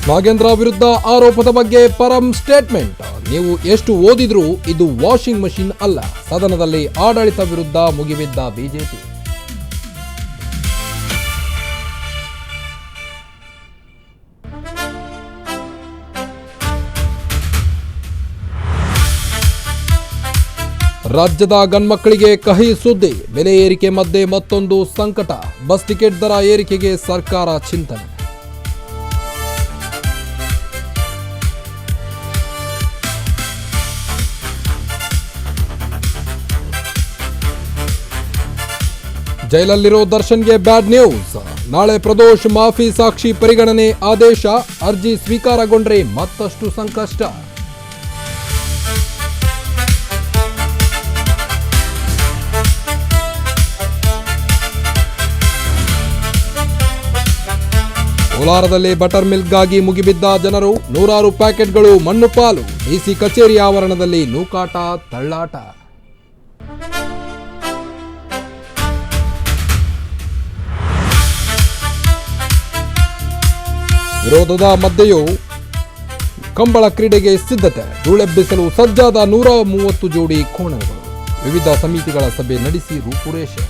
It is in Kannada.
ನಾಗೇಂದ್ರ ವಿರುದ್ಧ ಆರೋಪದ ಬಗ್ಗೆ ಪರಂ ಸ್ಟೇಟ್ಮೆಂಟ್. ನೀವು ಎಷ್ಟು ಓದಿದ್ರೂ ಇದು ವಾಷಿಂಗ್ ಮಷಿನ್ ಅಲ್ಲ. ಸದನದಲ್ಲಿ ಆಡಳಿತ ವಿರುದ್ಧ ಮುಗಿಬಿದ್ದ ಬಿಜೆಪಿ. ರಾಜ್ಯದ ಗಂಡ್ಮಕ್ಕಳಿಗೆ ಕಹಿ ಸುದ್ದಿ. ಬೆಲೆ ಏರಿಕೆ ಮಧ್ಯೆ ಮತ್ತೊಂದು ಸಂಕಟ. ಬಸ್ ಟಿಕೆಟ್ ದರ ಏರಿಕೆಗೆ ಸರ್ಕಾರ ಚಿಂತನೆ. ಜೈಲಲ್ಲಿರೋ ದರ್ಶನ್ಗೆ ಬ್ಯಾಡ್ ನ್ಯೂಸ್. ನಾಳೆ ಪ್ರದೋಷ್ ಮಾಫಿ ಸಾಕ್ಷಿ ಪರಿಗಣನೆ ಆದೇಶ. ಅರ್ಜಿ ಸ್ವೀಕಾರಗೊಂಡ್ರೆ ಮತ್ತಷ್ಟು ಸಂಕಷ್ಟ. ಕೋಲಾರದಲ್ಲಿ ಬಟರ್ ಮಿಲ್ಕ್ಗಾಗಿ ಮುಗಿಬಿದ್ದ ಜನರು. ನೂರಾರು ಪ್ಯಾಕೆಟ್ಗಳು ಮಣ್ಣು ಪಾಲು. ಡಿಸಿ ಕಚೇರಿ ಆವರಣದಲ್ಲಿ ನೂಕಾಟ, ತಳ್ಳಾಟ. ವಿರೋಧದ ಮಧ್ಯೆಯೂ ಕಂಬಳ ಕ್ರೀಡೆಗೆ ಸಿದ್ಧತೆ. ಧೂಳೆಬ್ಬಿಸಲು ಸಜ್ಜಾದ 130 ಜೋಡಿ ಕೋಣಗಳು. ವಿವಿಧ ಸಮಿತಿಗಳ ಸಭೆ ನಡೆಸಿ ರೂಪುರೇಷೆ.